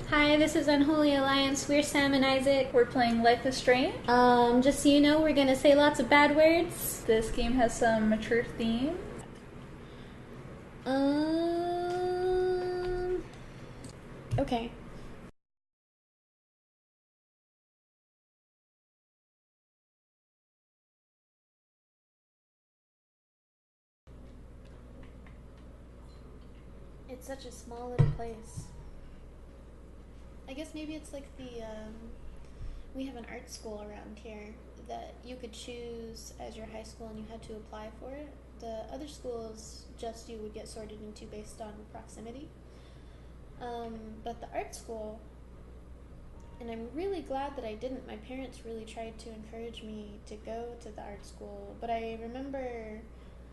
Hi, this is Unholy Alliance. We're Sam and Isaac. We're playing Life is Strange. Just so you know, we're gonna say lots of bad words. This game has some mature themes. Okay. It's such a small little place. I guess maybe it's like we have an art school around here that you could choose as your high school and you had to apply for it. The other schools just you would get sorted into based on proximity. But the art school, and I'm really glad that I didn't. My parents really tried to encourage me to go to the art school, but I remember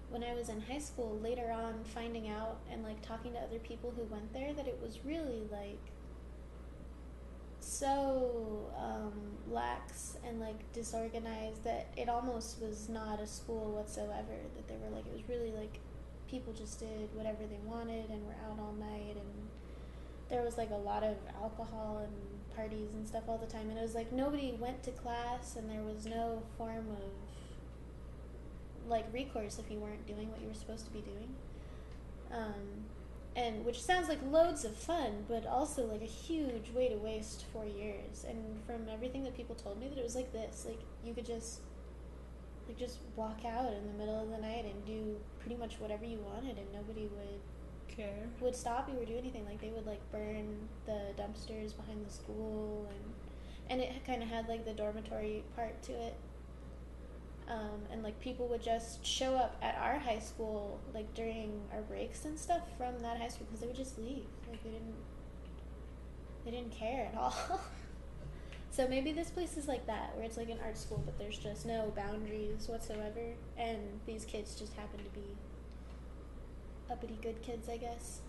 when I was in high school later on finding out and like talking to other people who went there that it was really like so lax and like disorganized that it almost was not a school whatsoever. That they were like, it was really like people just did whatever they wanted and were out all night, and there was like a lot of alcohol and parties and stuff all the time, and it was like nobody went to class and there was no form of like recourse if you weren't doing what you were supposed to be doing. And which sounds like loads of fun, but also like a huge way to waste 4 years. And from everything that people told me, that it was like this, like you could just walk out in the middle of the night and do pretty much whatever you wanted, and nobody would stop you or do anything. Like they would like burn the dumpsters behind the school, and it kind of had like the dormitory part to it. And like people would just show up at our high school like during our breaks and stuff from that high school because they would just leave. Like they didn't care at all. So maybe this place is like that, where it's like an art school, but there's just no boundaries whatsoever, and these kids just happen to be uppity good kids, I guess.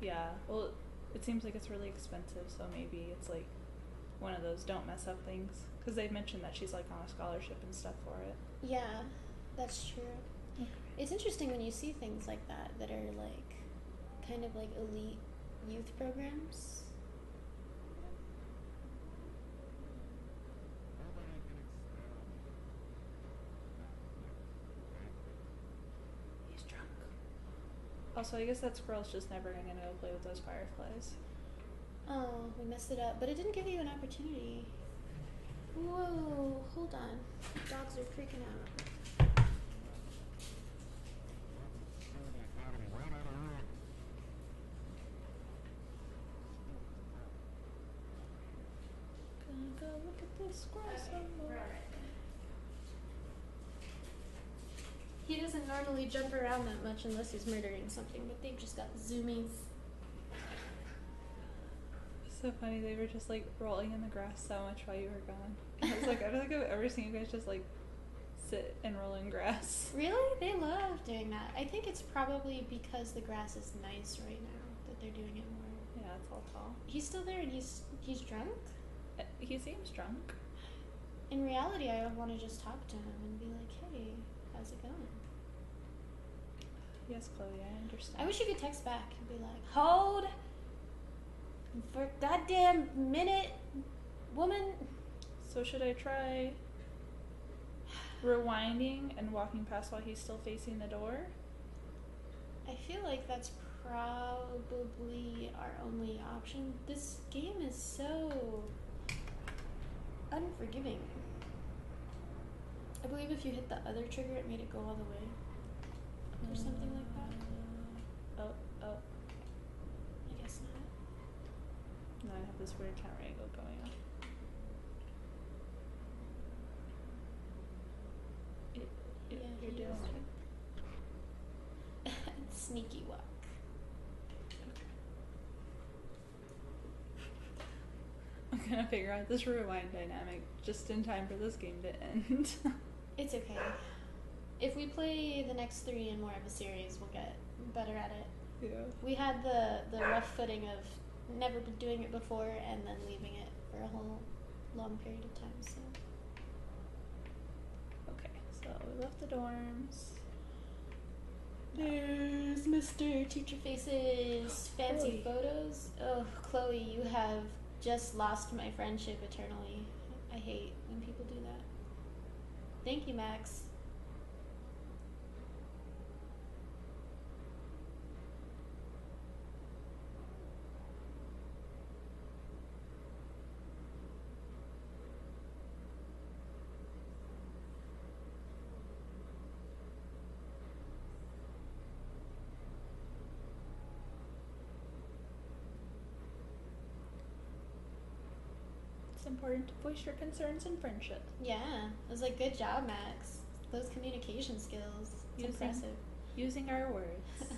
Yeah, well, it seems like it's really expensive, so maybe it's like one of those don't mess up things. Because they've mentioned that she's like on a scholarship and stuff for it. Yeah, that's true. Okay. It's interesting when you see things like that are like kind of like elite youth programs. He's drunk. Also, I guess that squirrel's just never gonna go play with those fireflies. Oh, we messed it up, but it didn't give you an opportunity. Whoa, hold on. Dogs are freaking out. Gonna go look at this squirrel somewhere. He doesn't normally jump around that much unless he's murdering something, but they've just got zoomies. So funny, they were just like rolling in the grass so much while you were gone. I was like, I don't think I've ever seen you guys just like sit and roll in grass. Really? They love doing that. I think it's probably because the grass is nice right now that they're doing it more. Yeah, it's all tall. He's still there and he's drunk? He seems drunk. In reality, I would want to just talk to him and be like, hey, how's it going? Yes, Chloe, I understand. I wish you could text back and be like, hold for a goddamn minute, woman. So should I try rewinding and walking past while he's still facing the door? I feel like that's probably our only option. This game is so unforgiving. I believe if you hit the other trigger, it made it go all the way. Or something like that. Oh. I guess not. No, I have this weird camera angle going on. You're doing it. Sneaky walk. I'm gonna figure out this rewind dynamic just in time for this game to end. It's okay. If we play the next 3 in more of a series, we'll get better at it. Yeah. We had the rough footing of never been doing it before and then leaving it for a whole long period of time, so. Okay, so we left the dorms. There's Mr. Teacher Faces fancy Chloe. photos. Oh, Chloe, you have just lost my friendship eternally. I hate when people do that. Thank you, Max. It's important to voice your concerns in friendship. Yeah, I was like, good job, Max. Those communication skills. It's impressive. Using our words.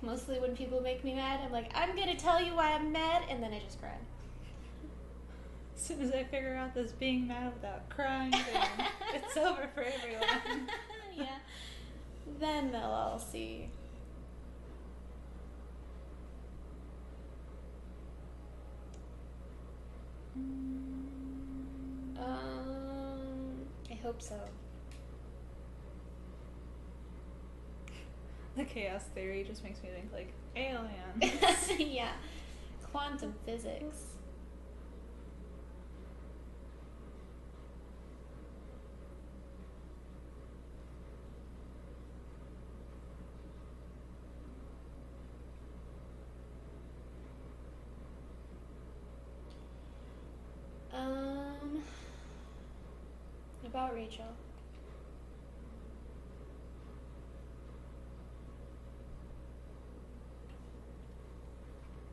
Mostly when people make me mad, I'm like, I'm gonna tell you why I'm mad, and then I just cry. As soon as I figure out this being mad without crying thing, it's over for everyone. Yeah. Then they'll all see. I hope so. The chaos theory just makes me think like aliens. Yeah. Quantum physics. About Rachel.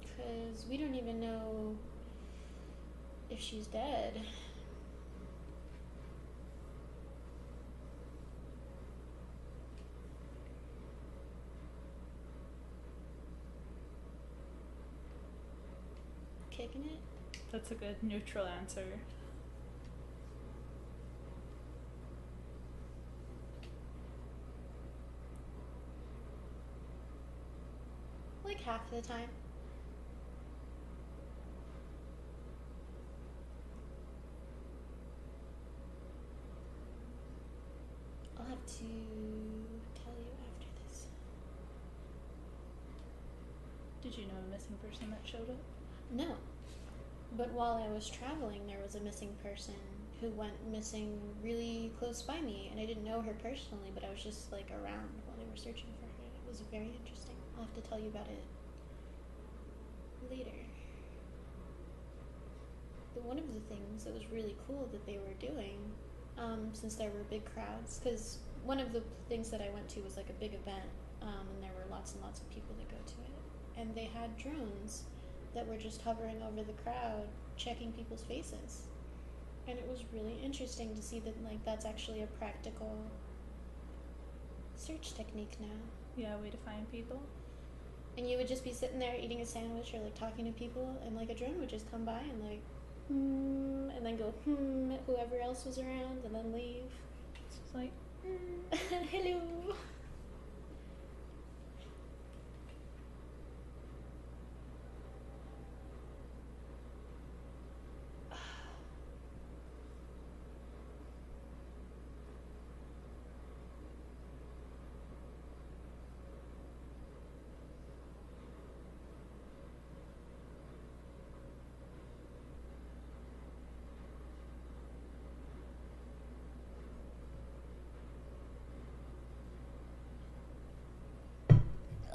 Because we don't even know if she's dead. Kicking it? That's a good neutral answer. Like half the time. I'll have to tell you after this. Did you know a missing person that showed up? No. But while I was traveling, there was a missing person who went missing really close by me, and I didn't know her personally, but I was just like around while they were searching for her. It was very interesting. I'll have to tell you about it later. But one of the things that was really cool that they were doing, since there were big crowds, because one of the things that I went to was like a big event, and there were lots and lots of people that go to it, and they had drones that were just hovering over the crowd, checking people's faces. And it was really interesting to see that like that's actually a practical search technique now. Yeah, way to find people. And you would just be sitting there eating a sandwich or like talking to people, and like a drone would just come by and like and then go at whoever else was around, and then leave. It's just like hello.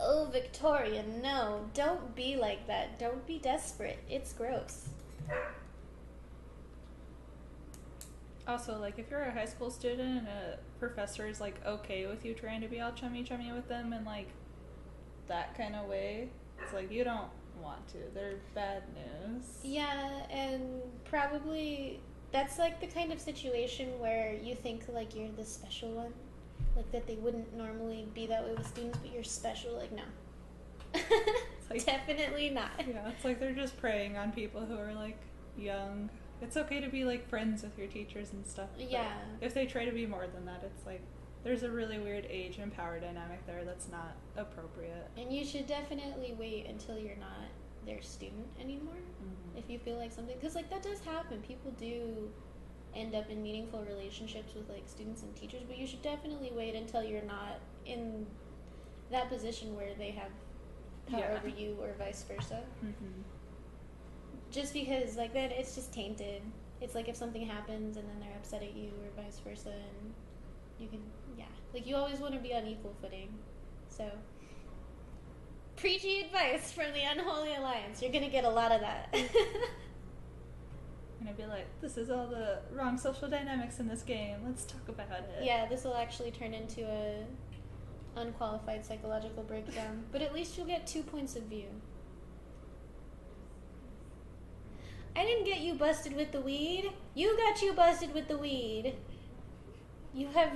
Oh, Victoria, no. Don't be like that. Don't be desperate. It's gross. also like if you're a high school student and a professor is like okay with you trying to be all chummy with them in like that kind of way, it's like you don't want to. They're bad news. Yeah, and probably that's like the kind of situation where you think like you're the special one. Like that they wouldn't normally be that way with students, but you're special. Like, no. Like, definitely not. Yeah, it's like they're just preying on people who are like young. It's okay to be like friends with your teachers and stuff. Yeah. If they try to be more than that, it's like there's a really weird age and power dynamic there that's not appropriate. And you should definitely wait until you're not their student anymore. Mm-hmm. If you feel like something, because like that does happen. People do end up in meaningful relationships with like students and teachers, but you should definitely wait until you're not in that position where they have power over you or vice versa. Mm-hmm. Just because, like, then it's just tainted. It's like if something happens and then they're upset at you or vice versa, and you can, yeah. Like, you always want to be on equal footing. So, preachy advice from the Unholy Alliance. You're going to get a lot of that. And I'd be like, this is all the wrong social dynamics in this game. Let's talk about it. Yeah, this will actually turn into a unqualified psychological breakdown. But at least you'll get 2 points of view. I didn't get you busted with the weed. You got you busted with the weed. You have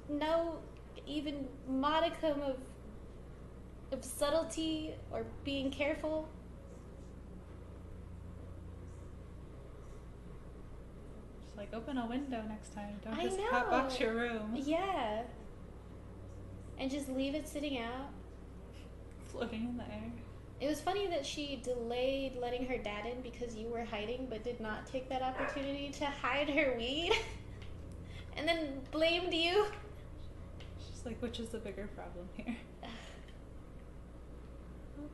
no even modicum of subtlety or being careful. Just like, open a window next time. Don't I just know. hotbox your room. Yeah. And just leave it sitting out. Floating in the air. It was funny that she delayed letting her dad in because you were hiding, but did not take that opportunity to hide her weed. And then blamed you. She's like, which is the bigger problem here?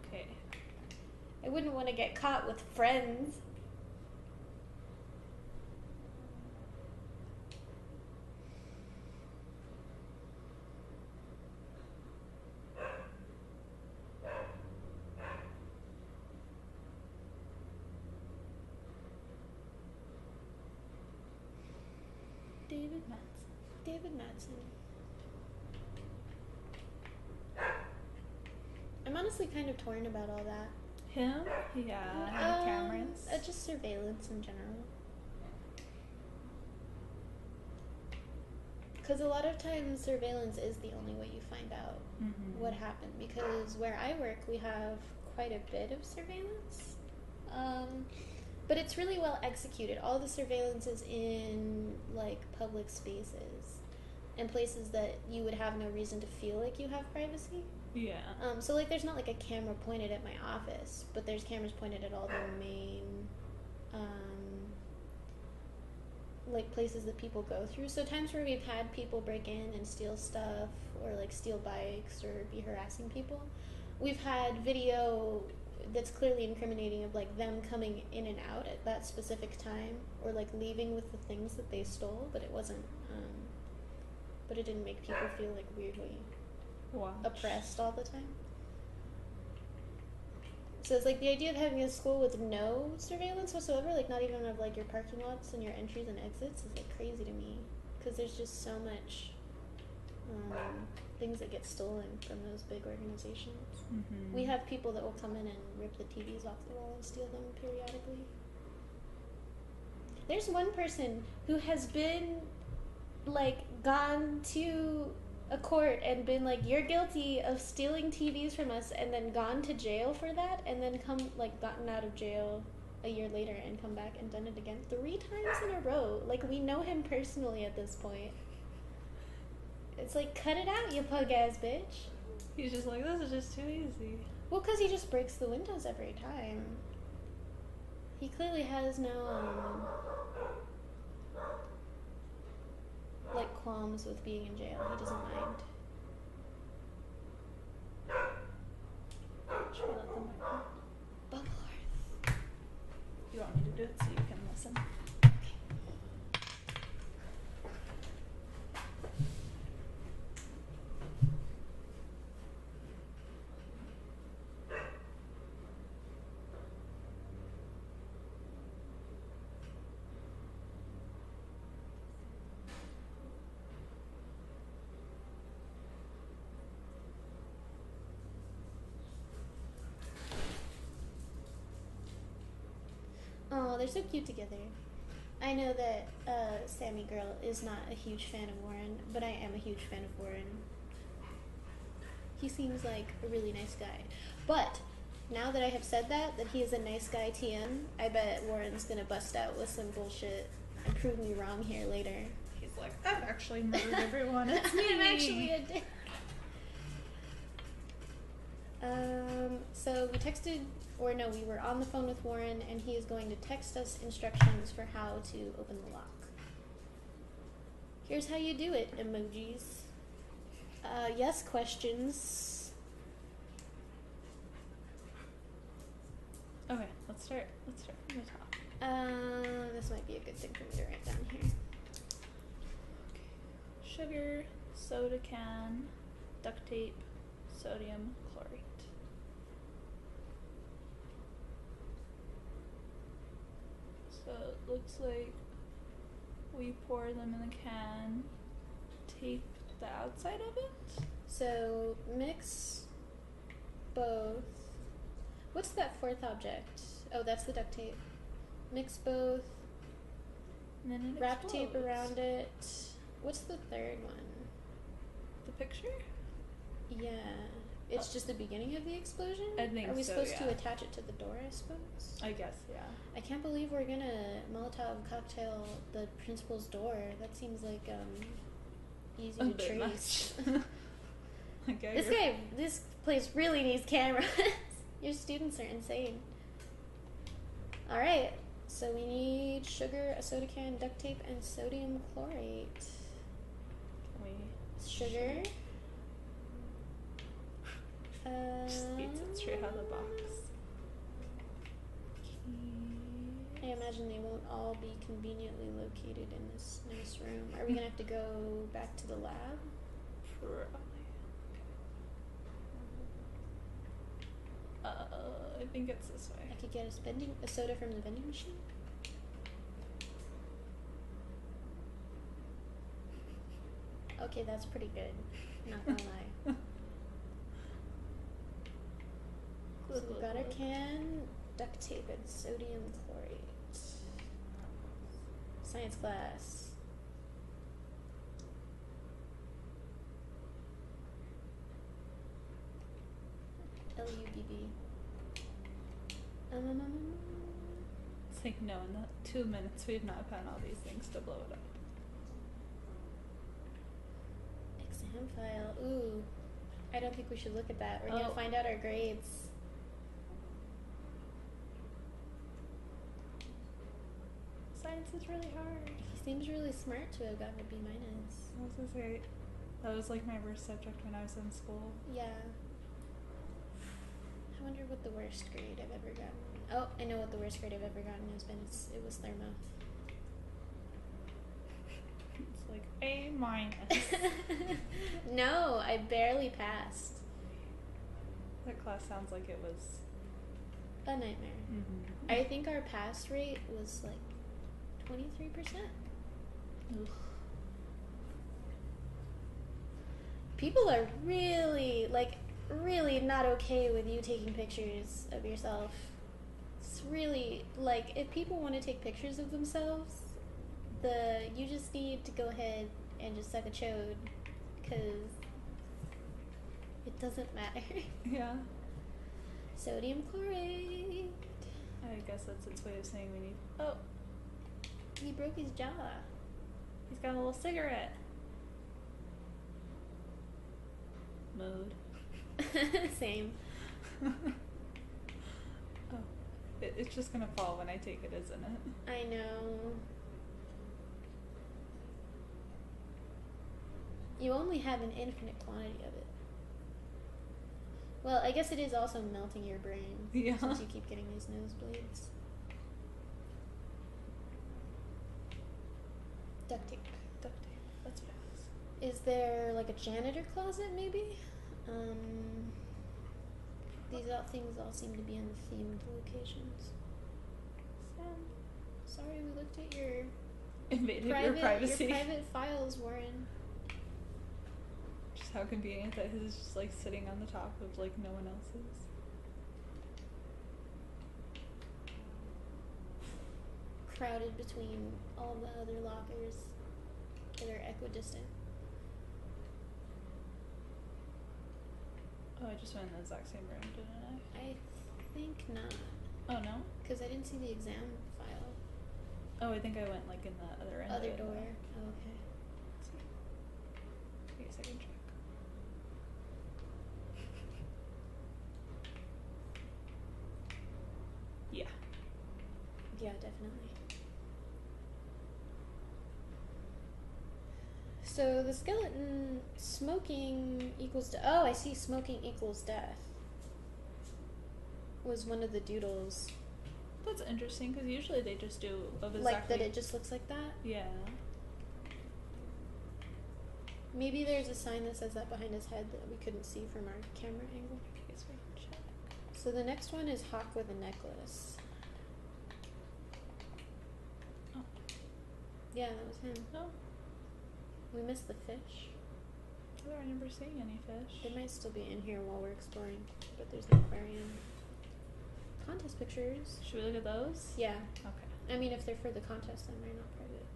Okay. I wouldn't want to get caught with friends. David Madsen. I'm honestly kind of torn about all that. Him? Yeah. And cameras. Just surveillance in general. Because a lot of times surveillance is the only way you find out what happened. Because where I work, we have quite a bit of surveillance. But it's really well executed. All the surveillance is in, like, public spaces and places that you would have no reason to feel like you have privacy. Yeah. So, like, there's not, like, a camera pointed at my office, but there's cameras pointed at all the main, like, places that people go through. So times where we've had people break in and steal stuff or, like, steal bikes or be harassing people, we've had video that's clearly incriminating of, like, them coming in and out at that specific time or, like, leaving with the things that they stole, but it wasn't, but it didn't make people feel, like, weirdly oppressed all the time. So it's, like, the idea of having a school with no surveillance whatsoever, like, not even of, like, your parking lots and your entries and exits is, like, crazy to me, because there's just so much things that get stolen from those big organizations. We have people that will come in and rip the TVs off the wall and steal them periodically. There's one person who has been, like, gone to a court and been like, you're guilty of stealing TVs from us, and then gone to jail for that, and then gotten out of jail a year later and come back and done it again 3 times in a row. Like, we know him personally at this point. It's like, cut it out, you pug-ass bitch. He's just like, this is just too easy. Well, because he just breaks the windows every time. He clearly has no, like, qualms with being in jail. He doesn't mind. Should we let them know? Bubble Earth. You want me to do it so you can listen? Oh, they're so cute together. I know that Sammy Girl is not a huge fan of Warren, but I am a huge fan of Warren. He seems like a really nice guy. But now that I have said that he is a nice guy TM, I bet Warren's gonna bust out with some bullshit and prove me wrong here later. He's like, I've actually murdered everyone. It's me. I'm actually a dick. So we texted, or no, we were on the phone with Warren, and he is going to text us instructions for how to open the lock. Here's how you do it, emojis. Yes, questions. Okay, let's start from the top. This might be a good thing for me to write down here. Okay. Sugar, soda can, duct tape, sodium chlorate. So it looks like we pour them in the can, tape the outside of it. So mix both. What's that fourth object? Oh, that's the duct tape. Mix both. And then it Wrap explodes. tape around it. What's the third one? The picture? Yeah. It's just the beginning of the explosion? I think Are we so, supposed to yeah. attach it to the door, I suppose? I guess, yeah. I can't believe we're gonna Molotov cocktail the principal's door. That seems like easy A to bit trace. Okay, This place really needs cameras. Your students are insane. Alright, so we need sugar, a soda can, duct tape, and sodium chlorate. Sugar. Just eats it straight out of the box. I imagine they won't all be conveniently located in this nice room. Are we gonna have to go back to the lab? Probably. I think it's this way. I could get a soda from the vending machine. Okay, that's pretty good. Not gonna lie. So we've got our can, duct tape, and sodium chlorate. Science class. LUBB. It's like, no, in the 2 minutes we have not found all these things to blow it up. Exam file. Ooh. I don't think we should look at that. We're gonna Oh. find out our grades. Science is really hard. He seems really smart to have gotten a B minus. I was gonna say, that was like my worst subject when I was in school. Yeah. I wonder what the worst grade I've ever gotten. Oh, I know what the worst grade I've ever gotten has been. It was thermo. It's like A minus. No, I barely passed. That class sounds like it was A nightmare. Mm-hmm. I think our pass rate was like 23%. Ugh. People are really, really not okay with you taking pictures of yourself. It's really, if people want to take pictures of themselves, you just need to go ahead and just suck a chode, because it doesn't matter. Yeah. Sodium chlorate. I guess that's its way of saying we need. Oh, He broke his jaw. he's got a little cigarette. Mode. Same. Oh, it's just gonna fall when I take it, isn't it? I know. You only have an infinite quantity of it. Well, I guess it is also melting your brain. Yeah. Since you keep getting these nosebleeds. Duct tape. Duct tape. That's fast. Is there a janitor closet maybe? These things all seem to be in themed locations. Sorry, we looked at your Invaded your privacy. Your private files, Warren. Just how convenient that his is just sitting on the top of no one else's. Crowded between all the other lockers that are equidistant. Oh, I just went in the exact same room, didn't I? I think not, Oh no? because I didn't see the exam file. Oh, I think I went in the other end. Other of it, door. though. Oh, okay. Let's see. I guess I can check. Yeah. Yeah, definitely. So the skeleton, smoking equals oh, I see, smoking equals death was one of the doodles That's interesting because usually they just do of exactly. Like that it just looks like that? Yeah. Maybe there's a sign that says that behind his head that we couldn't see from our camera angle. I guess we can check. So the next one is Hawk with a necklace. Oh. Yeah, that was him. No. We missed the fish. I don't remember seeing any fish. They might still be in here while we're exploring, but there's no aquarium. Contest pictures. Should we look at those? Yeah. Okay. I mean, if they're for the contest, then they're not private.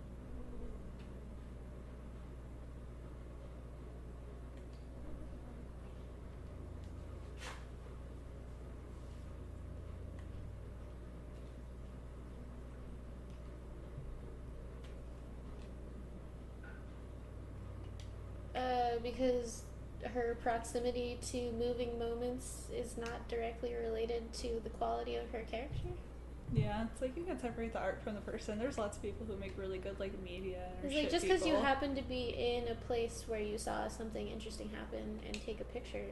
Because her proximity to moving moments is not directly related to the quality of her character. Yeah, it's like you can separate the art from the person. There's lots of people who make really good like media or It's shit like just because you people. happen to be in a place where you saw something interesting happen and take a picture,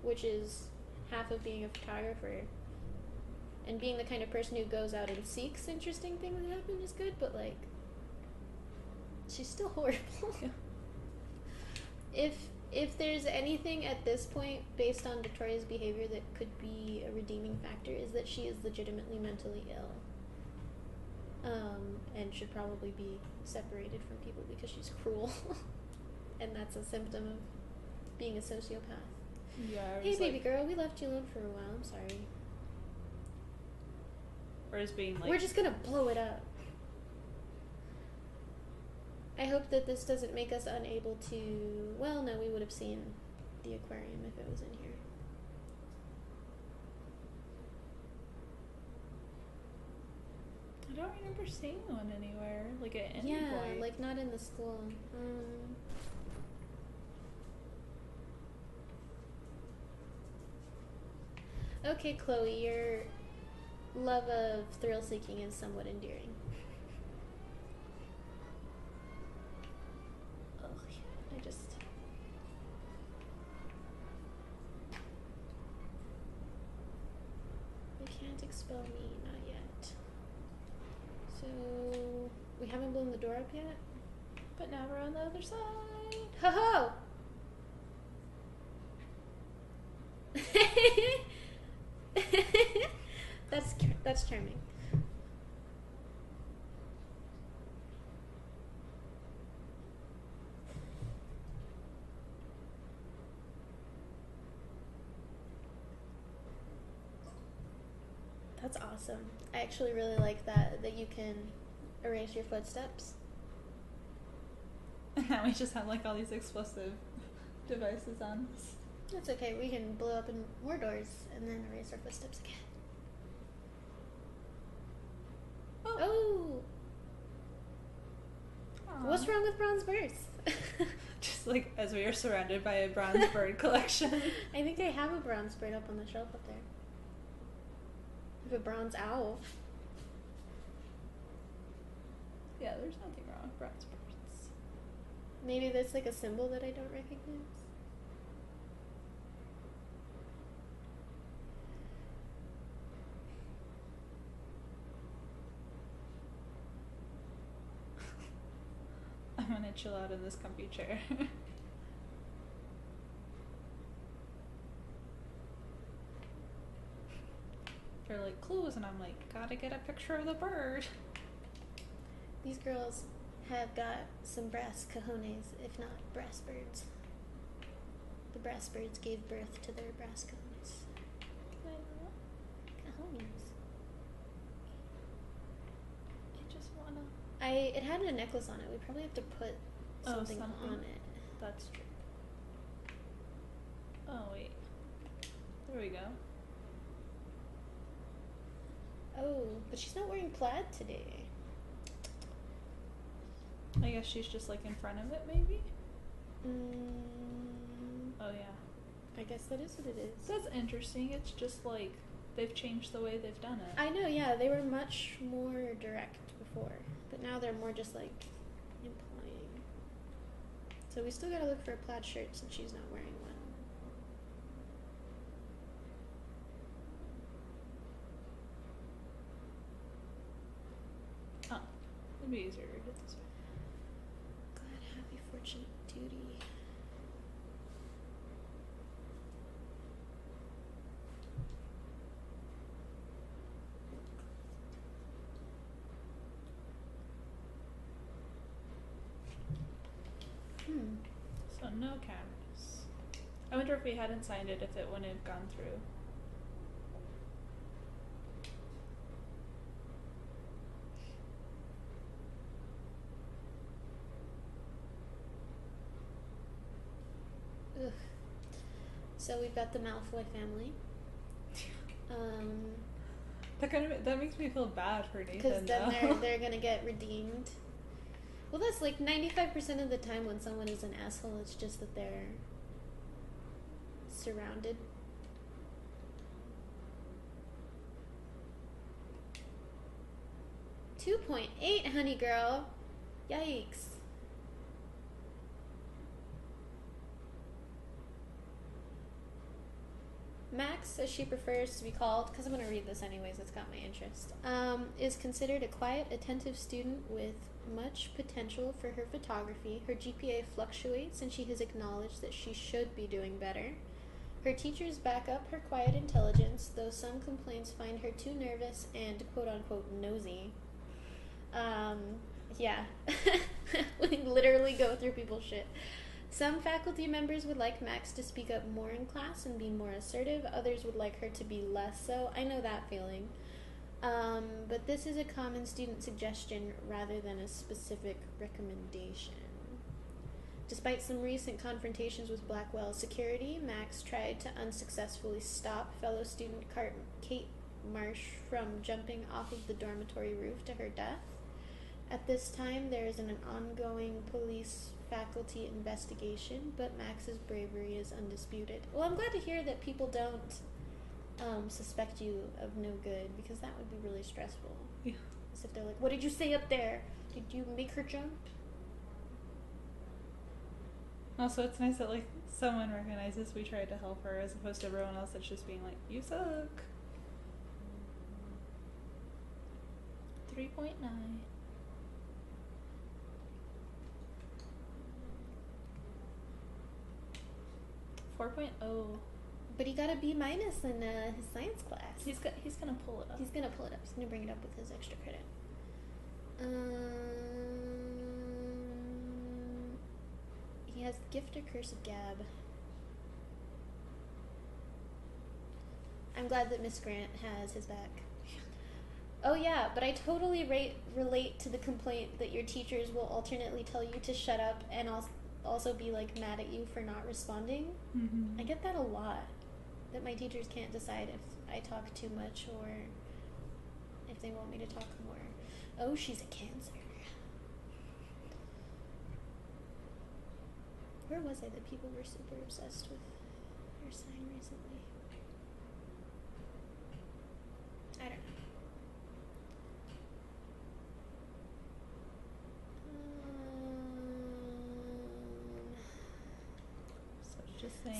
which is half of being a photographer, and being the kind of person who goes out and seeks interesting things that happen is good, but like she's still horrible. Yeah. If there's anything at this point based on Victoria's behavior that could be a redeeming factor, is that she is legitimately mentally ill, and should probably be separated from people because she's cruel, and that's a symptom of being a sociopath. Yeah. Hey, baby girl, we left you alone for a while. I'm sorry. Or as being like. We're just gonna blow it up. I hope that this doesn't make us unable to... Well, no, we would have seen the aquarium if it was in here. I don't remember seeing one anywhere, like at any point. Yeah, like not in the school. Okay, Chloe, your love of thrill-seeking is somewhat endearing. Expel me, not yet. So, we haven't blown the door up yet? But now we're on the other side. Ho ho! That's charming. That's awesome. I actually really like that you can erase your footsteps. Now we just have like all these explosive devices on us. That's okay. We can blow up in more doors and then erase our footsteps again. Oh! What's wrong with bronze birds? Just like as we are surrounded by a bronze bird collection. I think I have a bronze bird up on the shelf up there. I have a bronze owl. Yeah, there's nothing wrong with bronze birds. Maybe that's like a symbol that I don't recognize. I'm gonna chill out in this comfy chair. They're like clues, and I'm like, gotta get a picture of the bird. These girls have got some brass cojones, if not brass birds. The brass birds gave birth to their brass cojones. Cojones. I just wanna. It had a necklace on it. We probably have to put something on it. That's true. Oh wait. There we go. Oh, but she's not wearing plaid today. I guess she's just like in front of it, maybe? Oh yeah. I guess that is what it is. That's interesting. It's just like they've changed the way they've done it. I know, yeah. They were much more direct before. But now they're more just like implying. So we still gotta look for a plaid shirt since she's not wearing one. Oh, it'd be easier to read it this way. Glad, happy, fortunate, duty. So no cameras. I wonder if we hadn't signed it, if it wouldn't have gone through. Ugh. So we've got the Malfoy family. That makes me feel bad for Nathan. Because then they're gonna get redeemed. Well, that's like 95% of the time when someone is an asshole, it's just that they're surrounded. .8, honey girl. Yikes. Max, as she prefers to be called, because I'm going to read this anyways, it's got my interest, is considered a quiet, attentive student with much potential for her photography. Her GPA fluctuates, and she has acknowledged that she should be doing better. Her teachers back up her quiet intelligence, though some complaints find her too nervous and quote-unquote nosy. Yeah. We literally go through people's shit. Some faculty members would like Max to speak up more in class and be more assertive. Others would like her to be less so. I know that feeling. But this is a common student suggestion rather than a specific recommendation. Despite some recent confrontations with Blackwell security, Max tried to unsuccessfully stop fellow student Kate Marsh from jumping off of the dormitory roof to her death. At this time, there is an ongoing police faculty investigation, but Max's bravery is undisputed. Well, I'm glad to hear that people don't suspect you of no good, because that would be really stressful. Yeah. As if they're like, what did you say up there? Did you make her jump? Also, it's nice that like someone recognizes we tried to help her, as opposed to everyone else that's just being like, you suck. 3.9. 4.0. But he got a B- in his science class. He's gonna pull it up. He's gonna pull it up. He's gonna bring it up with his extra credit. He has gift or curse of Gab. I'm glad that Miss Grant has his back. Oh yeah, but I totally relate to the complaint that your teachers will alternately tell you to shut up and also be like mad at you for not responding. Mm-hmm. I get that a lot. That my teachers can't decide if I talk too much or if they want me to talk more. Oh, she's a Cancer. Where was I that people were super obsessed with her sign recently? I don't know.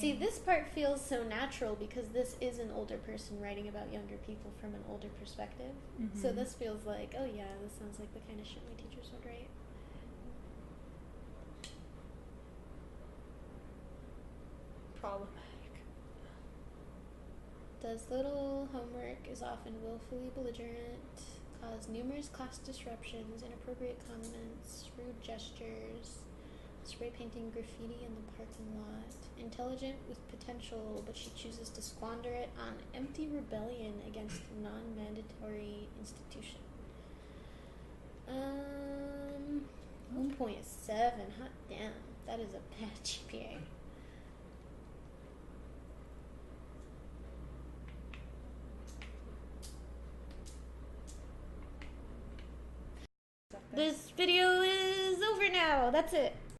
See, this part feels so natural because this is an older person writing about younger people from an older perspective. Mm-hmm. So this feels like, oh yeah, this sounds like the kind of shit my teachers would write. Problematic. Does little homework, is often willfully belligerent, cause numerous class disruptions, inappropriate comments, rude gestures, spray painting graffiti in the parking lot. Intelligent with potential, but she chooses to squander it on empty rebellion against non-mandatory institution. 1.7. Hot damn. That is a bad GPA. This video is over now. That's it.